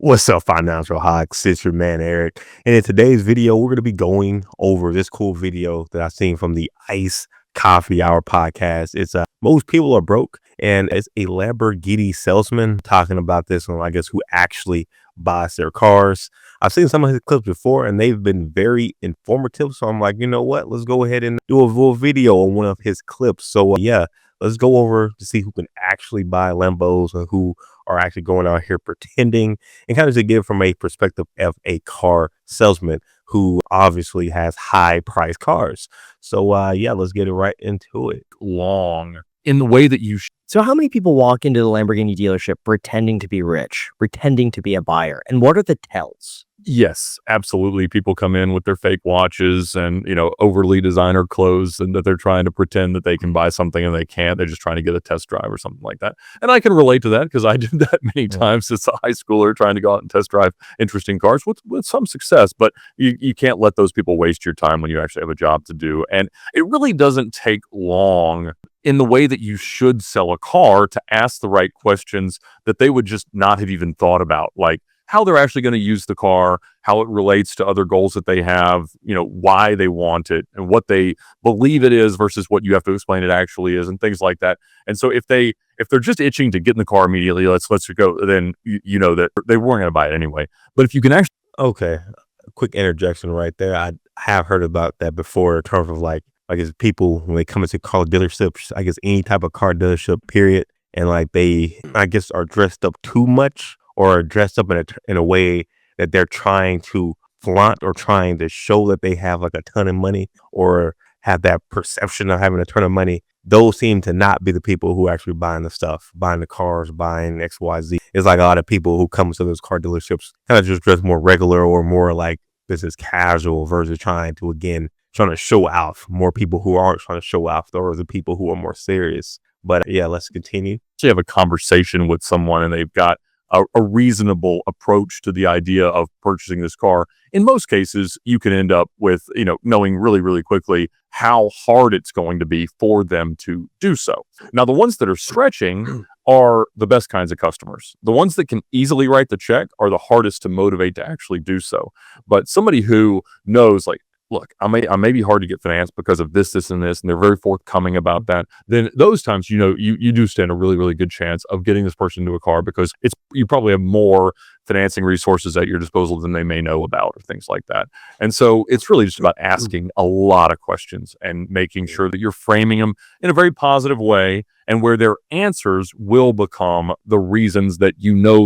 What's up, Financial Hawks? It's your man Eric. And in today's video, we're going to be going over this cool video that I've seen from the Ice Coffee Hour podcast. It's Most People Are Broke, and it's a Lamborghini salesman talking about this one, I guess, who actually buys their cars. I've seen some of his clips before, and they've been very informative. So I'm like, you know what? Let's go ahead and do a full video on one of his clips. So yeah, let's go over to see who can actually buy Lambos and who are actually going out here pretending, and kind of to give from a perspective of a car salesman who obviously has high price cars. So yeah, let's get it right into it. Long in the way that you So how many people walk into the Lamborghini dealership pretending to be rich, pretending to be a buyer? And what are the tells? Yes, absolutely. People come in with their fake watches and, overly designer clothes, and that they're trying to pretend that they can buy something and they can't. They're just trying to get a test drive or something like that. And I can relate to that because I did that many times as a high schooler, trying to go out and test drive interesting cars with some success. But you can't let those people waste your time when you actually have a job to do. And it really doesn't take long in the way that you should sell a car to ask the right questions that they would just not have even thought about, like how they're actually going to use the car, how it relates to other goals that they have, why they want it and what they believe it is versus what you have to explain it actually is, and things like that. And so if they're just itching to get in the car immediately, let's go, then you know that they weren't going to buy it anyway. But if you can actually, Okay, a quick interjection right there. I have heard about that before in terms of like, I guess people when they come into car dealerships, I guess any type of car dealership, period, and like they, I guess, are dressed up too much or are dressed up in a way that they're trying to flaunt or trying to show that they have like a ton of money or have that perception of having a ton of money. Those seem to not be the people who are actually buying the stuff, buying the cars, buying XYZ. It's like a lot of people who come to those car dealerships kind of just dress more regular or more like this is casual versus trying to show off. More people who aren't trying to show off, or the people who are more serious. But yeah, let's continue. have a conversation with someone and they've got a reasonable approach to the idea of purchasing this car, in most cases, you can end up with, knowing really, really quickly how hard it's going to be for them to do so. Now, the ones that are stretching are the best kinds of customers. The ones that can easily write the check are the hardest to motivate to actually do so. But somebody who knows, like, look, I may be hard to get financed because of this, and this, and they're very forthcoming about that, then those times, you do stand a really, really good chance of getting this person into a car because you probably have more financing resources at your disposal than they may know about or things like that. And so it's really just about asking a lot of questions and making sure that you're framing them in a very positive way, and where their answers will become the reasons that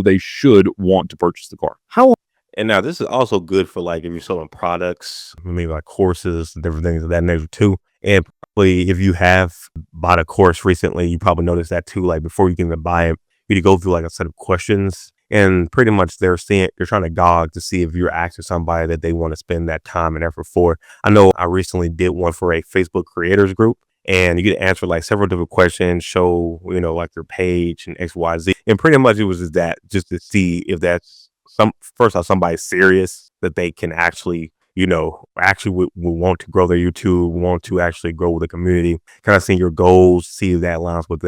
they should want to purchase the car. And now this is also good for like if you're selling products, maybe like courses, different things of that nature too. And probably if you have bought a course recently, you probably noticed that too. Like before you can even buy it, you need to go through like a set of questions, and pretty much they're trying to gauge to see if you're actually somebody that they want to spend that time and effort for. I know I recently did one for a Facebook creators group, and you get to answer like several different questions, show, like your page and XYZ. And pretty much it was just to see if that's first off, somebody's serious, that they can actually, would want to grow their YouTube, want to actually grow with the community, kind of seeing your goals, see if that aligns with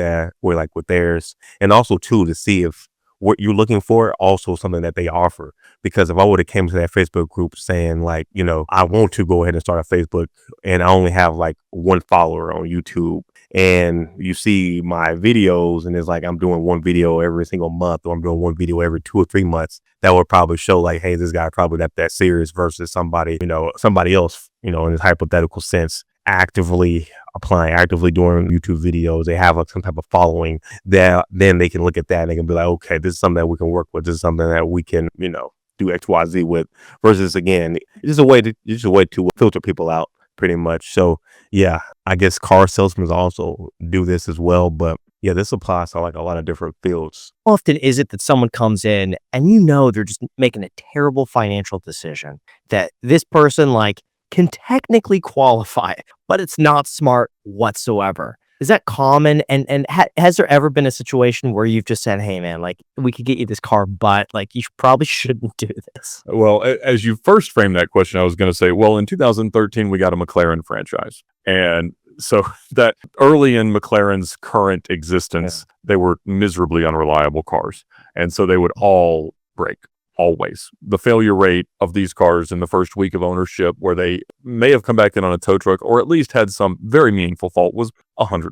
with theirs. And also too, to see if what you're looking for also something that they offer. Because if I would have came to that Facebook group saying like, I want to go ahead and start a Facebook and I only have like one follower on YouTube, and you see my videos and it's like I'm doing one video every single month, or I'm doing one video every 2 or 3 months, that would probably show like, hey, this guy probably not that serious, versus somebody else, in this hypothetical sense, actively applying, actively doing YouTube videos. They have like some type of following, that then they can look at that and they can be like, okay, this is something that we can work with. This is something that we can, do XYZ with, versus again, it's just a way to filter people out pretty much. So yeah, I guess car salesmen also do this as well, but yeah, this applies to like a lot of different fields. How often is it that someone comes in and they're just making a terrible financial decision, that this person like can technically qualify, but it's not smart whatsoever? Is that common? And has there ever been a situation where you've just said, hey man, like we could get you this car, but like you probably shouldn't do this? Well, as you first framed that question, I was going to say, well, in 2013, we got a McLaren franchise. And so that early in McLaren's current existence, they were miserably unreliable cars. And so they would all break. always. The failure rate of these cars in the first week of ownership, where they may have come back in on a tow truck or at least had some very meaningful fault, was 100%.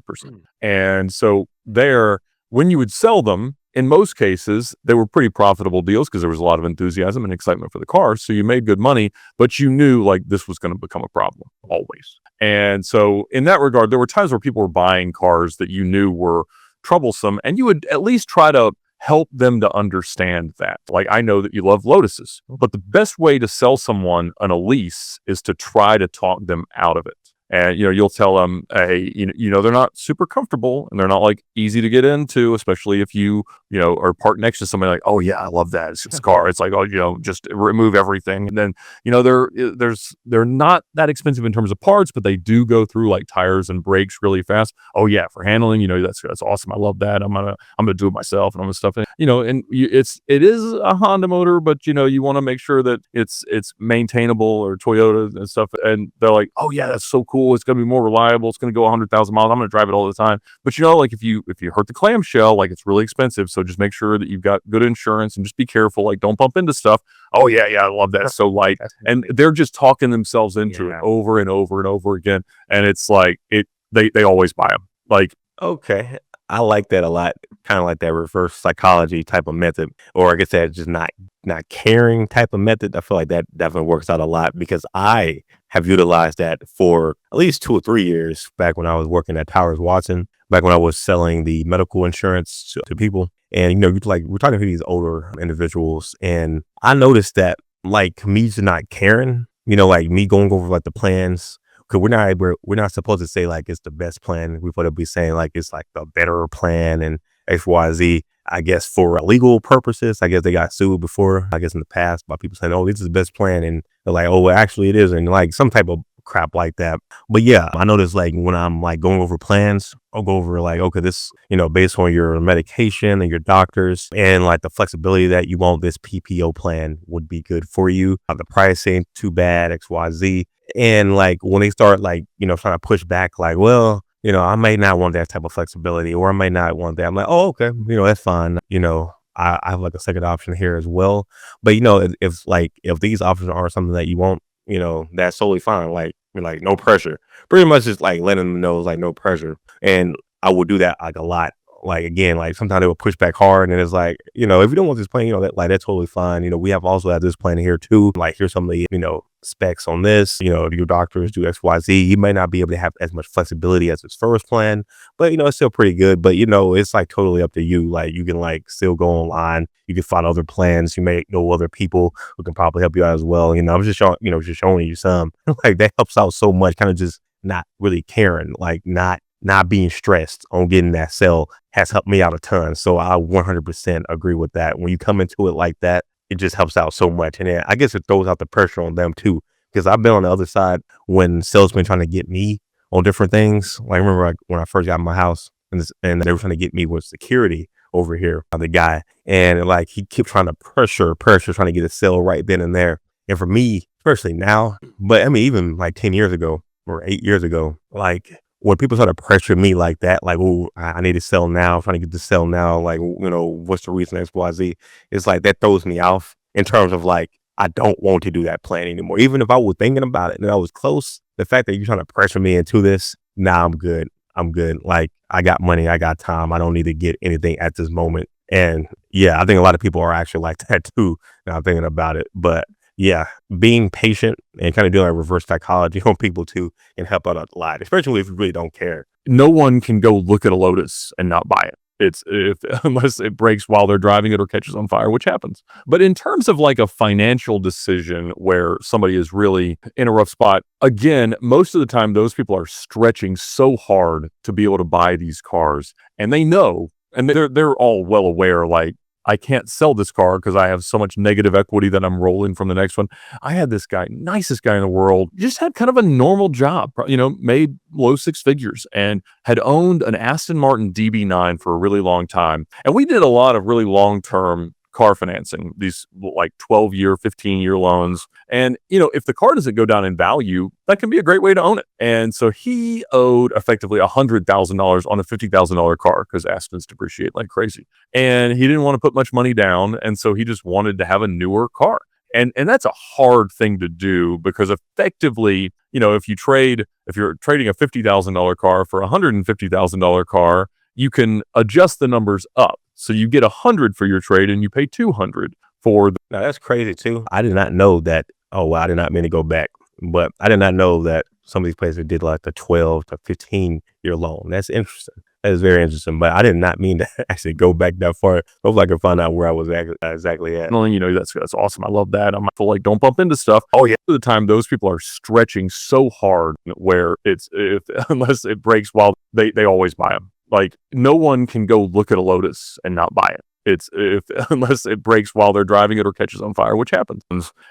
And so there, when you would sell them, in most cases, they were pretty profitable deals because there was a lot of enthusiasm and excitement for the car. So you made good money, but you knew like this was going to become a problem always. And so in that regard, there were times where people were buying cars that you knew were troublesome, and you would at least try to help them to understand that. Like, I know that you love Lotuses, but the best way to sell someone on a lease is to try to talk them out of it. And, you'll tell them, hey, they're not super comfortable and they're not like easy to get into, especially if you are parked next to somebody like, oh yeah, I love that. It's a car. It's like, oh, just remove everything. And then, they're not that expensive in terms of parts, but they do go through like tires and brakes really fast. Oh yeah, for handling, that's awesome. I love that. I'm gonna do it myself and all this stuff. And, it is a Honda motor, but you want to make sure that it's maintainable, or Toyota and stuff. And they're like, oh yeah, that's so cool. It's going to be more reliable. It's going to go 100,000 miles. I'm going to drive it all the time. But like if you hurt the clamshell, like it's really expensive. So just make sure that you've got good insurance and just be careful. Like don't bump into stuff. Oh yeah, I love that. It's so light. And they're just talking themselves into it over and over and over again. And it's like they always buy them. Like, Okay. I like that a lot. Kind of like that reverse psychology type of method, or I guess that just not caring type of method. I feel like that definitely works out a lot because I have utilized that for at least 2 or 3 years back when I was working at Towers Watson, back when I was selling the medical insurance to people. And, we're talking to these older individuals, and I noticed that like me just not caring, like me going over like the plans. Cause we're not supposed to say like it's the best plan. We're supposed to be saying like it's like the better plan and XYZ. I guess for legal purposes, I guess they got sued before, I guess in the past, by people saying, oh, this is the best plan. And they're like, oh, well, actually it isn't, like some type of crap like that. But yeah, I notice like when I'm like going over plans, I'll go over like, okay, this, based on your medication and your doctors and like the flexibility that you want, this PPO plan would be good for you. The price ain't too bad, XYZ. And like when they start like, trying to push back, like, well, I may not want that type of flexibility, or I may not want that. I'm like, oh, okay, that's fine. I have like a second option here as well. But if these options are something that you want, that's totally fine. Like, no pressure. Pretty much just like letting them know, like no pressure. And I would do that like a lot. Like, again, like sometimes they will push back hard, and it's like, if you don't want this plan, that's totally fine. We have also have this plan here too. Like, here's some of the, specs on this. If your doctors do XYZ, you might not be able to have as much flexibility as his first plan, but it's still pretty good. But it's like totally up to you. Like, you can like still go online. You can find other plans. You may know other people who can probably help you out as well. I'm just showing, just showing you some. Like, that helps out so much. Kind of just not really caring, like not being stressed on getting that sale has helped me out a ton. So I 100% agree with that. When you come into it like that, it just helps out so much. And then I guess it throws out the pressure on them too, because I've been on the other side when salesmen trying to get me on different things. Like, I remember when I first got my house and they were trying to get me with security over here, the guy, and like he kept trying to pressure, trying to get a sale right then and there. And for me, especially now, but I mean, even like 10 years ago or 8 years ago, like, when people try to pressure me like that, like, oh, I need to sell now, I'm trying to get to sell now, like, what's the reason, XYZ? It's like that throws me off in terms of like, I don't want to do that plan anymore. Even if I was thinking about it and I was close, the fact that you're trying to pressure me into this, nah, I'm good. Like, I got money, I got time. I don't need to get anything at this moment. And yeah, I think a lot of people are actually like that too. Now I'm thinking about it, but yeah, being patient and kind of doing like reverse psychology on people too can help out a lot, especially if you really don't care. no one can go look at a Lotus and not buy it. Unless it breaks while they're driving it or catches on fire, which happens. But in terms of like a financial decision where somebody is really in a rough spot, again, most of the time those people are stretching so hard to be able to buy these cars, and they know, and they're all well aware, like, I can't sell this car because I have so much negative equity that I'm rolling from the next one. I had this guy, nicest guy in the world, just had kind of a normal job, made low six figures and had owned an Aston Martin DB9 for a really long time. And we did a lot of really long-term car financing, these like 12-year, 15-year loans. And, if the car doesn't go down in value, that can be a great way to own it. And so he owed effectively $100,000 on a $50,000 car because Aspens depreciate like crazy. And he didn't want to put much money down. And so he just wanted to have a newer car. And that's a hard thing to do because effectively, if you're trading a $50,000 car for a $150,000 car, you can adjust the numbers up. So you get $100 for your trade and you pay $200 for the. Now that's crazy too. I did not know that. Oh, well, I did not mean to go back, but I did not know that some of these places did like the 12 to 15-year loan. That's interesting. That is very interesting, but I did not mean to actually go back that far. Hopefully I can find out where I was exactly at. Well, that's awesome. I love that. I'm like, don't bump into stuff. Oh yeah. At the time, those people are stretching so hard where unless it breaks while they always buy them. Like no one can go look at a Lotus and not buy it. Unless it breaks while they're driving it or catches on fire, which happens.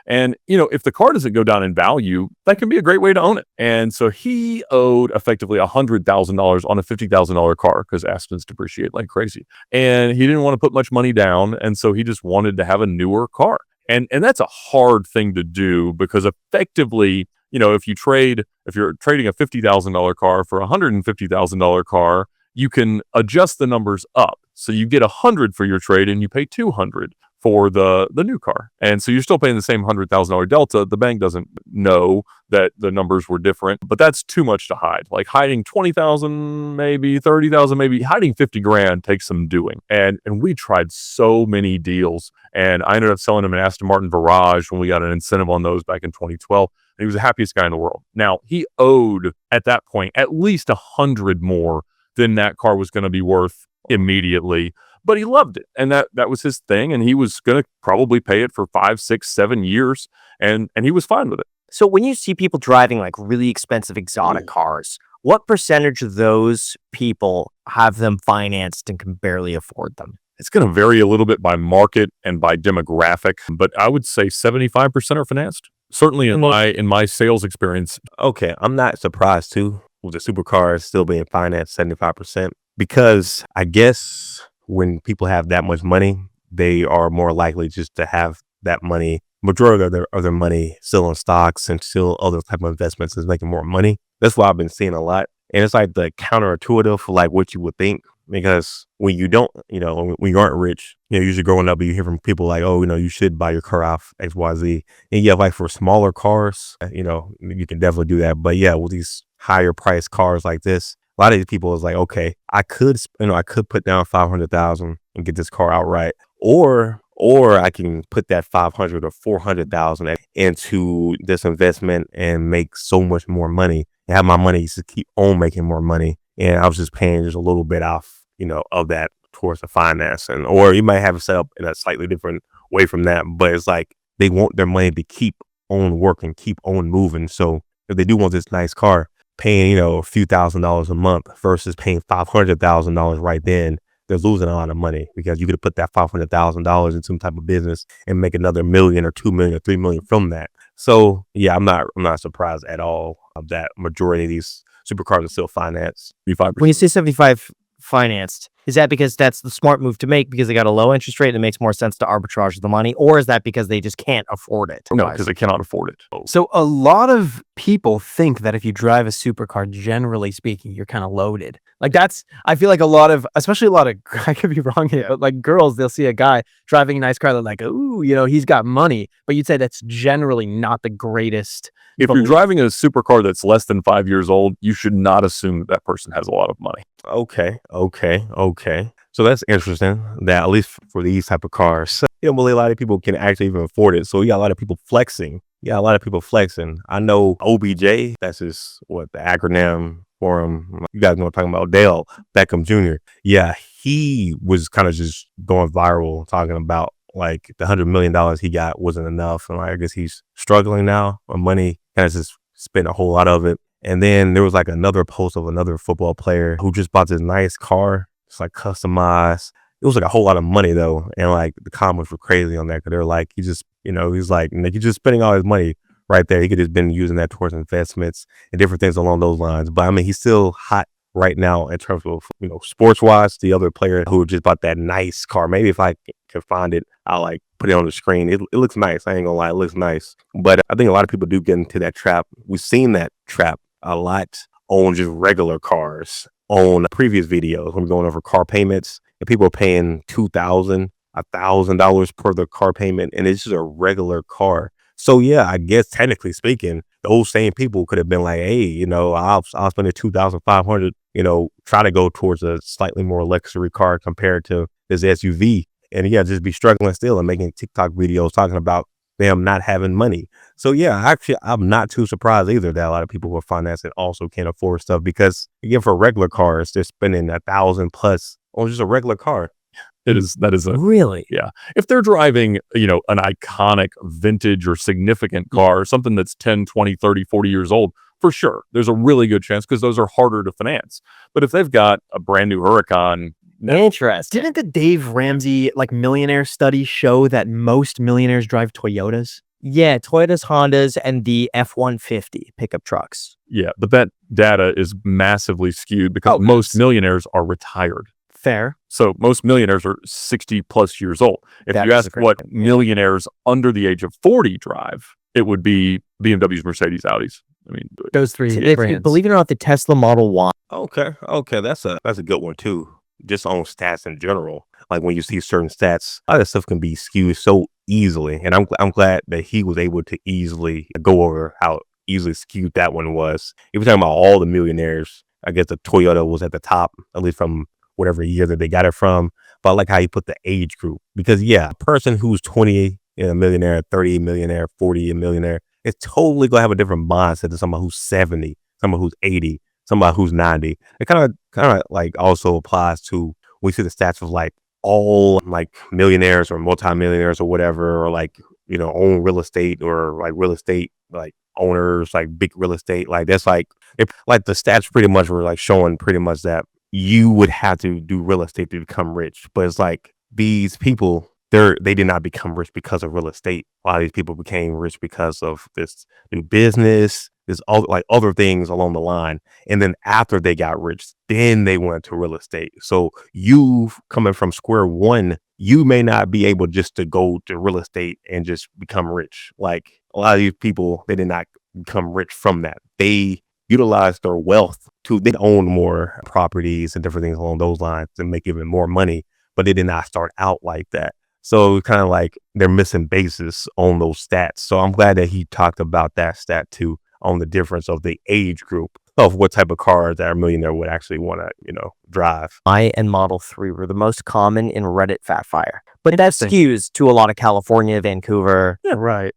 And, if the car doesn't go down in value, that can be a great way to own it. And so he owed effectively $100,000 on a $50,000 car because Aspens depreciate like crazy. And he didn't want to put much money down. And so he just wanted to have a newer car. And that's a hard thing to do because effectively, if you're trading a $50,000 car for a $150,000 car, you can adjust the numbers up. So you get $100 for your trade and you pay $200 for the new car. And so you're still paying the same $100,000 delta. The bank doesn't know that the numbers were different, but that's too much to hide. Like hiding 20,000, maybe 30,000, maybe hiding 50 grand takes some doing. And we tried so many deals and I ended up selling him an Aston Martin Virage when we got an incentive on those back in 2012. And he was the happiest guy in the world. Now he owed at that point at least 100 more than that car was going to be worth immediately, but he loved it. And that was his thing. And he was going to probably pay it for 5, 6, 7 years. And he was fine with it. So when you see people driving like really expensive exotic cars, what percentage of those people have them financed and can barely afford them? It's going to vary a little bit by market and by demographic, but I would say 75% are financed. Certainly in my sales experience. Okay, I'm not surprised too with the supercars still being financed 75%. Because I guess when people have that much money, they are more likely just to have that money, majority of their money still in stocks and still other type of investments is making more money. That's what I've been seeing a lot. And it's like the counterintuitive for like what you would think. Because when you don't, when you aren't rich, usually growing up, you hear from people like, oh, you should buy your car off XYZ. And yeah, like for smaller cars, you can definitely do that. But yeah, with these higher priced cars like this, a lot of these people is like, okay, I could put down 500,000 and get this car outright, or I can put that 500 or 400,000 into this investment and make so much more money and have my money to keep on making more money. And I was just paying just a little bit off, of that towards the financing, or you might have it set up in a slightly different way from that. But it's like they want their money to keep on working, keep on moving. So if they do want this nice car, paying, a few $1,000s a month versus paying $500,000 right then, they're losing a lot of money because you could put that $500,000 in some type of business and make another $1 million or $2 million or $3 million from that. So yeah, I'm not surprised at all of that. Majority of these supercars are still financed. When you say 75 financed, is that because that's the smart move to make because they got a low interest rate and it makes more sense to arbitrage the money, or is that because they just can't afford it? No, because they cannot afford it. So a lot of people think that if you drive a supercar, generally speaking, you're kind of loaded. Like I feel like especially a lot of, I could be wrong here, like girls, they'll see a guy driving a nice car, they're like, ooh, he's got money. But you'd say that's generally not the greatest. If you're driving a supercar that's less than 5 years old, you should not assume that person has a lot of money. Okay. So that's interesting that at least for these type of cars, believe a lot of people can actually even afford it. So you got a lot of people flexing. I know OBJ, that's the acronym for him. You guys know what I'm talking about. Dale Beckham Jr. Yeah, he was kind of just going viral talking about like the $100 million he got wasn't enough. And I guess he's struggling now on money, kind of just spent a whole lot of it. And then there was like another post of another football player who just bought this nice car. It's like customized. It was like a whole lot of money though. And like the comments were crazy on that because they're like, he's like, he's just spending all his money right there. He could have been using that towards investments and different things along those lines. But I mean, he's still hot right now in terms of, sports wise. The other player who just bought that nice car, maybe if I can find it, I'll like put it on the screen. It looks nice. I ain't gonna lie, it looks nice. But I think a lot of people do get into that trap. We've seen that trap a lot on just regular cars. On previous videos, when we're going over car payments, and people are paying $2,000, $1,000 per the car payment, and it's just a regular car. So yeah, I guess technically speaking, those same people could have been like, hey, I'll spend the 2,500, try to go towards a slightly more luxury car compared to this SUV. And yeah, just be struggling still and making TikTok videos talking about them not having money. So yeah, actually, I'm not too surprised either that a lot of people with finance and also can't afford stuff because again, for regular cars, they're spending 1,000 plus on just a regular car. That is a Really? Yeah. If they're driving, an iconic vintage or significant car, something that's 10, 20, 30, 40 years old, for sure, there's a really good chance because those are harder to finance. But if they've got a brand new Huracan, Interesting. Didn't the Dave Ramsey millionaire study show that most millionaires drive Toyotas? Yeah, Toyotas, Hondas, and the F-150 pickup trucks. yeah, but that data is massively skewed because Oh, most millionaires are retired. Fair. So most millionaires are 60 plus years old. If That you is a ask great what point. millionaires under the age of 40 drive, it would be BMWs, Mercedes, Audis. I mean, Those three If, brands. believe it or not, the Tesla Model Y. Okay, that's a good one too. Just on stats in general, like when you see certain stats, a lot of stuff can be skewed so easily, and I'm glad that he was able to easily go over how easily skewed that one was. If you're talking about all the millionaires, I guess the Toyota was at the top, at least from whatever year that they got it from. But I like how you put the age group because yeah, a person who's 20 a millionaire, 30 millionaire, 40 a millionaire, it's totally gonna have a different mindset than someone who's 70, someone who's 80, somebody who's 90. It kind of like also applies to we see the stats of like all like millionaires or multimillionaires or whatever, or like, own real estate or like real estate, like owners, like big real estate. Like that's like, like the stats pretty much were like showing pretty much that you would have to do real estate to become rich. But it's like these people, they did not become rich because of real estate. A lot of these people became rich because of this new business, this all like other things along the line. And then after they got rich, then they went to real estate. So you coming from square one, you may not be able just to go to real estate and just become rich. Like a lot of these people, they did not become rich from that. They utilized their wealth to they own more properties and different things along those lines and make even more money, but they did not start out like that. So kind of like they're missing basis on those stats. So I'm glad that he talked about that stat too, on the difference of the age group of what type of car that a millionaire would actually want to, drive. Y and Model 3 were the most common in Reddit Fat Fire. But that Interesting. skews to a lot of California, Vancouver. yeah, Right.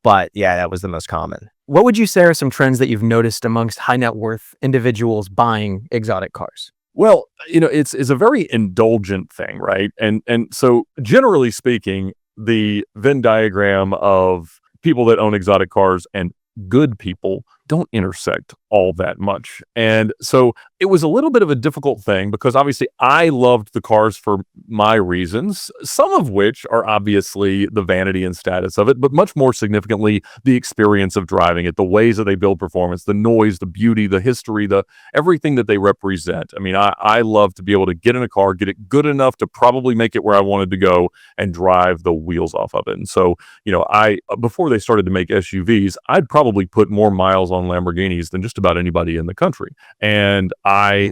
But yeah, that was the most common. What would you say are some trends that you've noticed amongst high net worth individuals buying exotic cars? Well, it's a very indulgent thing, right? And so generally speaking, the Venn diagram of people that own exotic cars and good people don't intersect all that much. And so it was a little bit of a difficult thing because obviously I loved the cars for my reasons, some of which are obviously the vanity and status of it, but much more significantly, the experience of driving it, the ways that they build performance, the noise, the beauty, the history, the everything that they represent. I mean, I love to be able to get in a car, get it good enough to probably make it where I wanted to go and drive the wheels off of it. And so, before they started to make SUVs, I'd probably put more miles on Lamborghinis than just about anybody in the country. And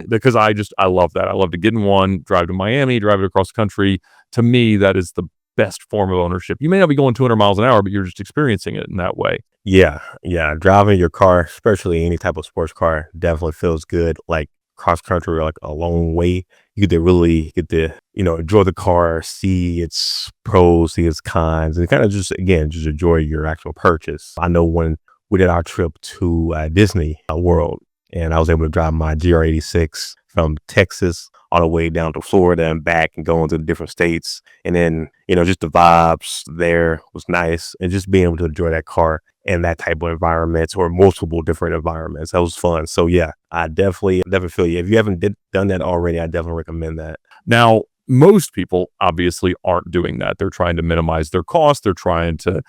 because I love that. I love to get in one, drive to Miami, drive it across the country. To me, that is the best form of ownership. You may not be going 200 miles an hour, but you're just experiencing it in that way. Yeah. Driving your car, especially any type of sports car, definitely feels good. Like cross country or like a long way, you get to really enjoy the car, see its pros, see its cons, and kind of just enjoy your actual purchase. I know when we did our trip to Disney World, and I was able to drive my GR86 from Texas all the way down to Florida and back and going to the different states. And then, just the vibes there was nice. And just being able to enjoy that car in that type of environments or multiple different environments, that was fun. So yeah, I definitely feel you. If you haven't done that already, I definitely recommend that. Now, most people obviously aren't doing that. They're trying to minimize their costs. They're trying to,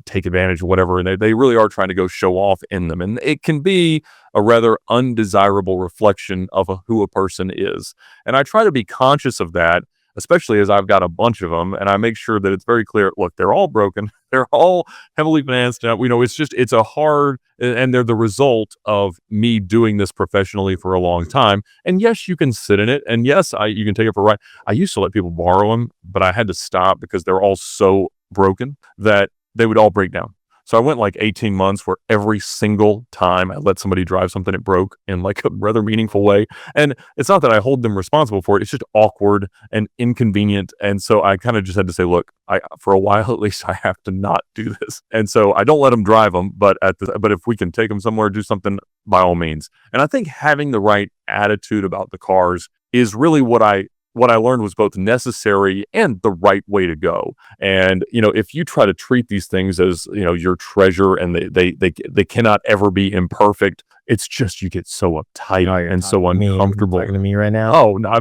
take advantage of whatever. And they really are trying to go show off in them. And it can be a rather undesirable reflection of who a person is. And I try to be conscious of that especially as I've got a bunch of them, and I make sure that it's very clear, look, they're all broken. They're all heavily financed. It's a hard, and they're the result of me doing this professionally for a long time. And yes, you can sit in it, and yes, you can take it for a ride. I used to let people borrow them, but I had to stop because they're all so broken that they would all break down. So I went like 18 months where every single time I let somebody drive something, it broke in like a rather meaningful way. And it's not that I hold them responsible for it. It's just awkward and inconvenient. And so I kind of just had to say, look, for a while at least, I have to not do this. And so I don't let them drive them, but if we can take them somewhere, do something, by all means. And I think having the right attitude about the cars is really what I learned was both necessary and the right way to go. And, if you try to treat these things as, your treasure and they cannot ever be imperfect, it's just, you get so uptight and so uncomfortable. Talking to me right now. Oh, no,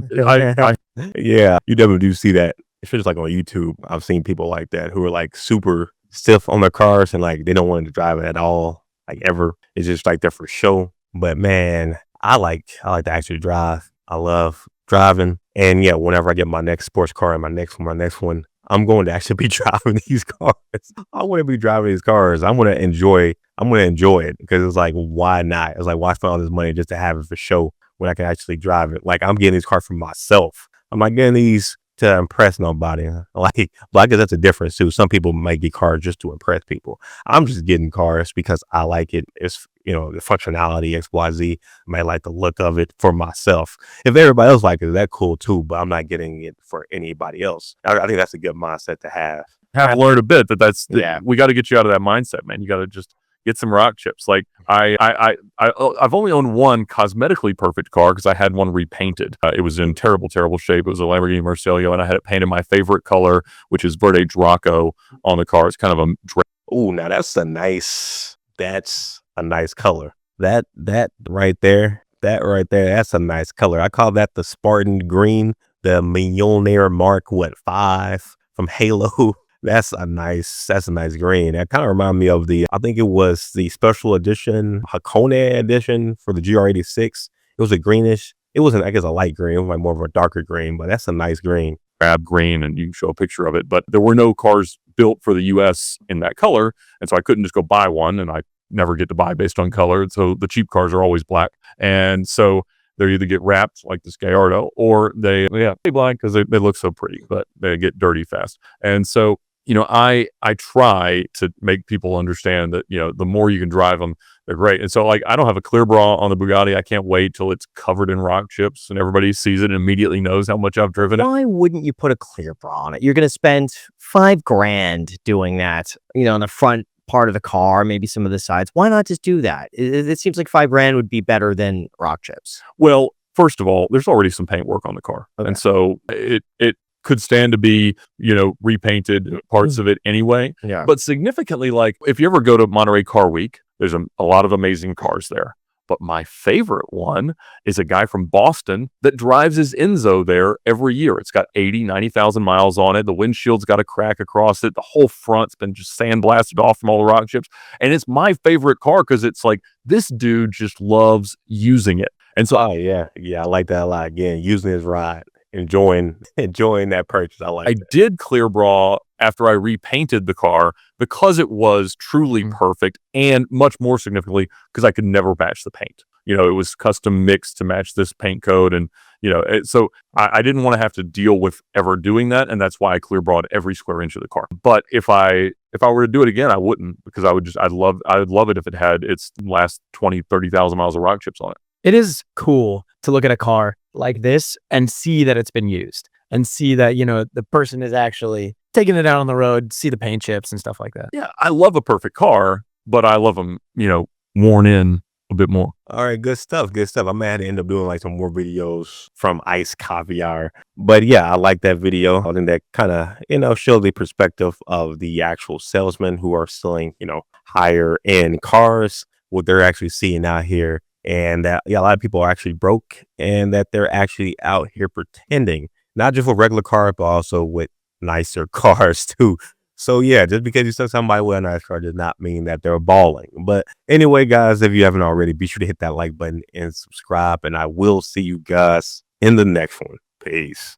Yeah, you definitely do see that, especially like on YouTube. I've seen people like that who are like super stiff on their cars and like they don't want to drive it at all, like ever. It's just like they're for show. But man, I like to actually drive. I love driving. And yeah, whenever I get my next sports car and my next one, I'm going to actually be driving these cars. I want to be driving these cars. I'm going to enjoy it because it's like, why not? It's like, why spend all this money just to have it for show when I can actually drive it? Like, I'm getting these cars for myself. I'm not getting these to impress nobody. Like, but I guess that's a difference too. Some people might get cars just to impress people. I'm just getting cars because I like it. It's, the functionality, XYZ. I might like the look of it for myself. If everybody else likes it, that's cool too, but I'm not getting it for anybody else. I think that's a good mindset to have. Have learned a bit we got to get you out of that mindset, man. You got to just get some rock chips. Like I've only owned one cosmetically perfect car because I had one repainted. It was in terrible shape. It was a Lamborghini Murcielago, and I had it painted my favorite color, which is Verde Draco on the car. It's kind of Ooh, now that's a nice color. That right there, that's a nice color. I call that the Spartan Green, the Millionaire Mark 5 from Halo. That's a nice green. That kind of reminded me of I think it was the special edition, Hakone edition for the GR86. It was a greenish. It wasn't, I guess, a light green. It was like more of a darker green, but that's a nice green. Grab green, and you can show a picture of it. But there were no cars built for the U.S. in that color, and so I couldn't just go buy one, and I never get to buy based on color. So the cheap cars are always black, and so they either get wrapped like this Gallardo, or they black because they look so pretty, but they get dirty fast. And so I try to make people understand that the more you can drive them, they're great. And so, like, I don't have a clear bra on the Bugatti. I can't wait till it's covered in rock chips and everybody sees it and immediately knows how much I've driven it. Why wouldn't you put a clear bra on it? You're going to spend $5,000 doing that, on the front part of the car, maybe some of the sides. Why not just do that? It seems like $5,000 would be better than rock chips. Well, first of all, there's already some paint work on the car. Okay. And so it could stand to be, repainted parts of it anyway. Yeah. But significantly, like, if you ever go to Monterey Car Week, there's a lot of amazing cars there. But my favorite one is a guy from Boston that drives his Enzo there every year. It's got 90,000 miles on it. The windshield's got a crack across it. The whole front's been just sandblasted off from all the rock chips. And it's my favorite car because it's like, this dude just loves using it. And so, I like that a lot. Again, using his ride. Enjoying that purchase. I did clear bra after I repainted the car because it was truly perfect, and much more significantly because I could never match the paint. It was custom mixed to match this paint code, and so I didn't want to have to deal with ever doing that, and that's why I clear brawed every square inch of the car. But if I were to do it again, I wouldn't, because I'd love it if it had its last 30,000 miles of rock chips on it. It is cool to look at a car like this and see that it's been used and see that, the person is actually taking it out on the road, see the paint chips and stuff like that. Yeah, I love a perfect car, but I love them, worn in a bit more. All right, good stuff. I might have to end up doing like some more videos from Ice Caviar. But yeah, I like that video. I think that kind of, show the perspective of the actual salesmen who are selling, higher end cars, what they're actually seeing out here. And that, a lot of people are actually broke, and that they're actually out here pretending, not just with regular cars, but also with nicer cars too. So yeah, just because you saw somebody with a nice car does not mean that they're balling. But anyway, guys, if you haven't already, be sure to hit that like button and subscribe, and I will see you guys in the next one. Peace.